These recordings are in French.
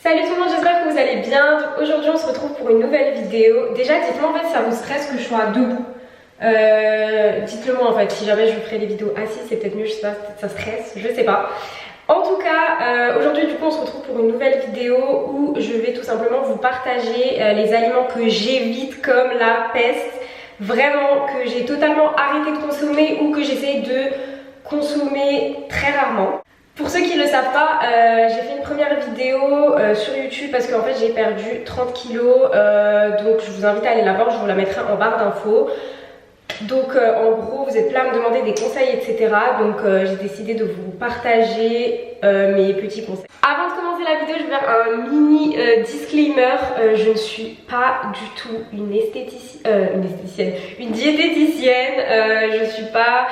Salut tout le monde, j'espère que vous allez bien. Donc aujourd'hui on se retrouve pour une nouvelle vidéo. Déjà dites-moi en fait si ça vous stresse que je sois debout. Dites-le moi en fait, si jamais je vous ferai des vidéos assises c'est peut-être mieux, je sais pas, peut-être ça stresse, je sais pas. En tout cas, aujourd'hui du coup on se retrouve pour une nouvelle vidéo où je vais tout simplement vous partager les aliments que j'évite comme la peste. Vraiment que j'ai totalement arrêté de consommer ou que j'essaie de consommer très rarement. Pour ceux qui ne le savent pas, j'ai fait une première vidéo sur YouTube parce qu'en fait j'ai perdu 30 kilos, donc je vous invite à aller la voir, je vous la mettrai en barre d'infos. Donc en gros vous êtes plein à me demander des conseils etc, donc j'ai décidé de vous partager mes petits conseils. Avant de commencer la vidéo je vais faire un mini disclaimer, je ne suis pas du tout une diététicienne, je ne suis pas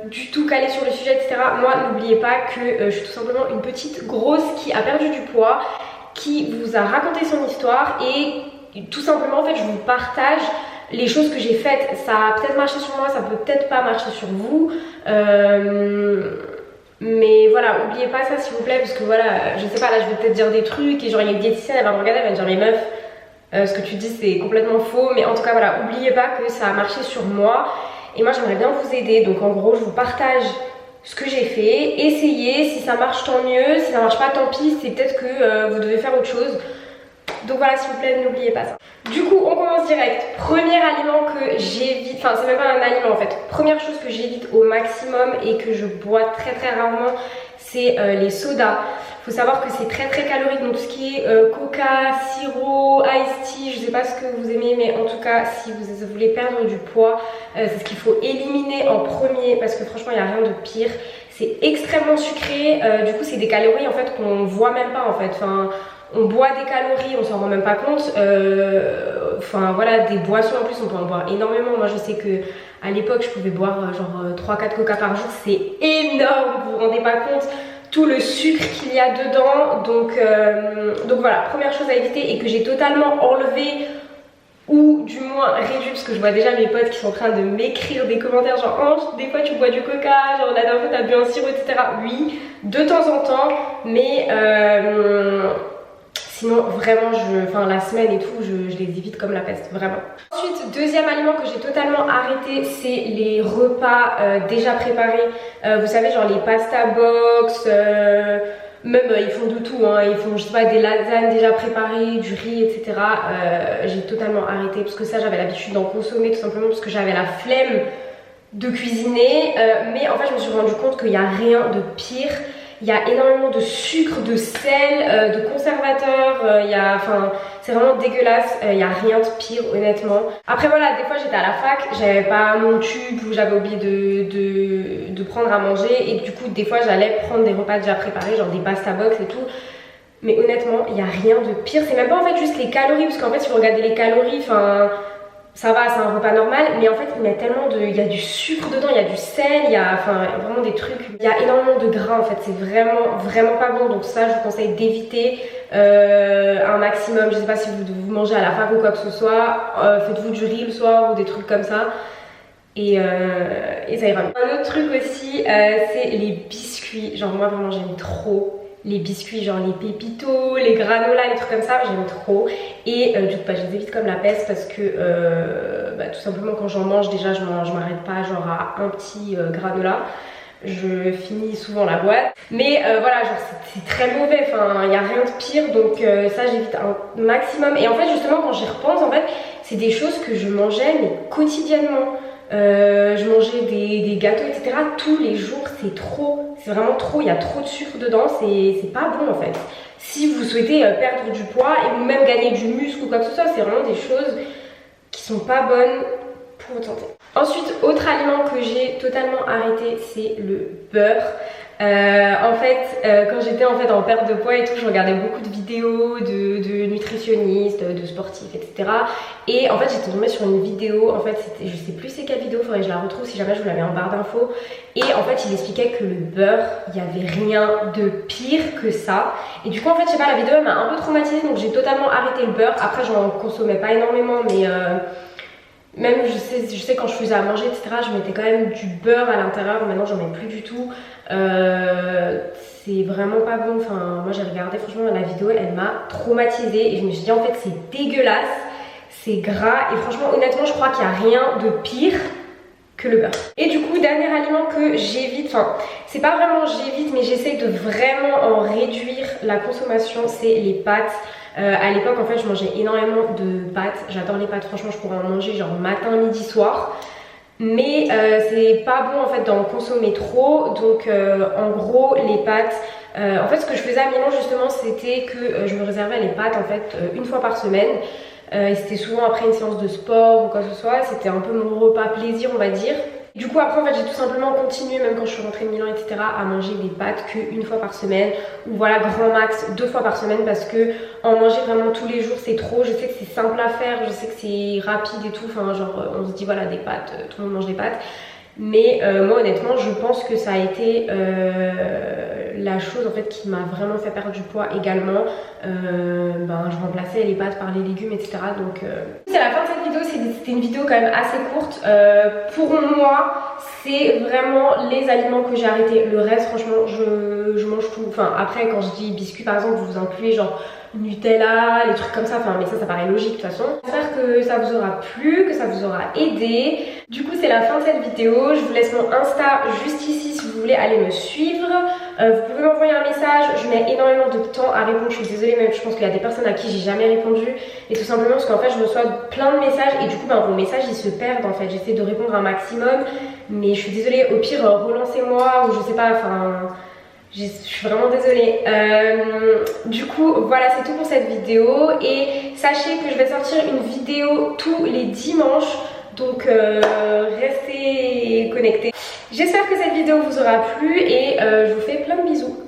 du tout calée sur le sujet etc. Moi n'oubliez pas que je suis tout simplement une petite grosse qui a perdu du poids, qui vous a raconté son histoire et tout simplement en fait je vous partage les choses que j'ai faites. Ça a peut-être marché sur moi, ça peut peut-être pas marcher sur vous, mais voilà, oubliez pas ça s'il vous plaît, parce que voilà, je sais pas, là je vais peut-être dire des trucs et genre il y a une diététicienne, elle va me regarder, elle va me dire mais meuf, ce que tu dis c'est complètement faux, mais en tout cas voilà, oubliez pas que ça a marché sur moi et moi j'aimerais bien vous aider. Donc en gros je vous partage ce que j'ai fait, essayez, si ça marche tant mieux, si ça marche pas tant pis, c'est peut-être que vous devez faire autre chose. Donc voilà, s'il vous plaît, n'oubliez pas ça. Du coup, on commence direct. Premier aliment que j'évite, enfin c'est même pas un aliment en fait. Première chose que j'évite au maximum et que je bois très très rarement, c'est les sodas. Faut savoir que c'est très très calorique, donc tout ce qui est coca, sirop, iced tea, je sais pas ce que vous aimez, mais en tout cas si vous voulez perdre du poids, c'est ce qu'il faut éliminer en premier parce que franchement il n'y a rien de pire. C'est extrêmement sucré, du coup c'est des calories en fait qu'on voit même pas en fait. Enfin, on boit des calories, on s'en rend même pas compte. Enfin voilà, des boissons en plus, on peut en boire énormément. Moi je sais que à l'époque je pouvais boire genre 3-4 coca par jour, c'est énorme, vous vous rendez pas compte tout le sucre qu'il y a dedans. Donc voilà, première chose à éviter et que j'ai totalement enlevé ou du moins réduit, parce que je vois déjà mes potes qui sont en train de m'écrire des commentaires genre oh, des fois tu bois du coca, genre la dernière fois t'as bu un sirop etc. Oui, de temps en temps, mais sinon vraiment la semaine et tout je les évite comme la peste, vraiment. Ensuite, deuxième aliment que j'ai totalement arrêté, c'est les repas déjà préparés. Vous savez genre les pasta box, même ils font de tout, hein. Ils font je sais pas des lasagnes déjà préparées, du riz etc. J'ai totalement arrêté parce que ça j'avais l'habitude d'en consommer tout simplement parce que j'avais la flemme de cuisiner, mais en fait je me suis rendu compte qu'il n'y a rien de pire. Il y a énormément de sucre, de sel, de conservateurs, c'est vraiment dégueulasse, il n'y a rien de pire honnêtement. Après voilà, des fois j'étais à la fac, j'avais pas mon tube ou j'avais oublié de prendre à manger et du coup des fois j'allais prendre des repas déjà préparés, genre des pasta box et tout. Mais honnêtement, il n'y a rien de pire, c'est même pas en fait juste les calories, parce qu'en fait si vous regardez les calories, ça va, c'est un repas normal, mais en fait il y a du sucre dedans, il y a du sel, il y a vraiment des trucs, il y a énormément de gras en fait, c'est vraiment pas bon, donc ça je vous conseille d'éviter un maximum. Je sais pas si vous mangez à la fac ou quoi que ce soit, faites-vous du riz le soir ou des trucs comme ça et ça ira. Un autre truc aussi, c'est les biscuits, genre moi vraiment j'aime trop les biscuits, genre les pépitos, les granolas, les trucs comme ça, j'aime trop. Et du coup, je les évite comme la peste parce que tout simplement quand j'en mange, déjà je m'arrête pas genre à un petit granola. Je finis souvent la boîte. Mais voilà, genre c'est très mauvais, il n'y a rien de pire, donc ça j'évite un maximum. Et en fait, justement, quand j'y repense, en fait, c'est des choses que je mangeais mais quotidiennement. Je mangeais des gâteaux etc tous les jours, c'est trop, c'est vraiment trop, il y a trop de sucre dedans, c'est pas bon en fait. Si vous souhaitez perdre du poids et ou même gagner du muscle ou quoi que ce soit, c'est vraiment des choses qui sont pas bonnes pour votre santé. Ensuite, autre aliment que j'ai totalement arrêté, c'est le beurre. En fait, quand j'étais en perte de poids et tout, je regardais beaucoup de vidéos de nutritionnistes, de sportifs, etc. Et en fait, j'étais tombée sur une vidéo, en fait, je sais plus c'est quelle vidéo, faudrait que je la retrouve si jamais je vous la mets en barre d'infos. Et en fait, il expliquait que le beurre, il n'y avait rien de pire que ça. Et du coup, en fait, je sais pas, la vidéo elle m'a un peu traumatisée, donc j'ai totalement arrêté le beurre. Après, j'en consommais pas énormément, mais même je sais quand je faisais à manger etc, je mettais quand même du beurre à l'intérieur. Maintenant j'en mets plus du tout. c'est vraiment pas bon. Enfin moi j'ai regardé, franchement la vidéo elle m'a traumatisée et je me suis dit en fait c'est dégueulasse, c'est gras et franchement honnêtement je crois qu'il n'y a rien de pire que le beurre. Et du coup dernier aliment que j'évite, enfin c'est pas vraiment j'évite mais j'essaie de vraiment en réduire la consommation, c'est les pâtes. À l'époque en fait je mangeais énormément de pâtes, j'adore les pâtes, franchement je pourrais en manger genre matin, midi, soir. Mais c'est pas bon en fait d'en consommer trop, donc en gros les pâtes, en fait ce que je faisais à Milan justement c'était que je me réservais les pâtes en fait une fois par semaine. Et c'était souvent après une séance de sport ou quoi que ce soit, c'était un peu mon repas plaisir on va dire. Du coup après en fait j'ai tout simplement continué, même quand je suis rentrée de Milan etc, à manger des pâtes qu'une fois par semaine, ou voilà grand max 2 fois par semaine, parce que en manger vraiment tous les jours c'est trop. Je sais que c'est simple à faire, je sais que c'est rapide et tout, enfin genre on se dit voilà des pâtes, tout le monde mange des pâtes. Mais moi honnêtement je pense que ça a été la chose en fait qui m'a vraiment fait perdre du poids également. Je remplaçais les pâtes par les légumes etc. Donc c'est la fin de cette vidéo, c'était une vidéo quand même assez courte. Pour moi c'est vraiment les aliments que j'ai arrêté. Le reste franchement je mange tout. Enfin après quand je dis biscuits par exemple vous incluez genre Nutella, les trucs comme ça, enfin mais ça paraît logique de toute façon. J'espère que ça vous aura plu, que ça vous aura aidé. Du coup c'est la fin de cette vidéo, je vous laisse mon Insta juste ici si vous voulez aller me suivre. Vous pouvez m'envoyer un message, je mets énormément de temps à répondre, je suis désolée même, je pense qu'il y a des personnes à qui j'ai jamais répondu. Et tout simplement parce qu'en fait je reçois plein de messages et du coup vos messages ils se perdent en fait. J'essaie de répondre un maximum mais je suis désolée, au pire relancez-moi ou je sais pas, enfin... Je suis vraiment désolée. Du coup voilà c'est tout pour cette vidéo et sachez que je vais sortir une vidéo tous les dimanches, donc restez connectés. J'espère que cette vidéo vous aura plu et je vous fais plein de bisous.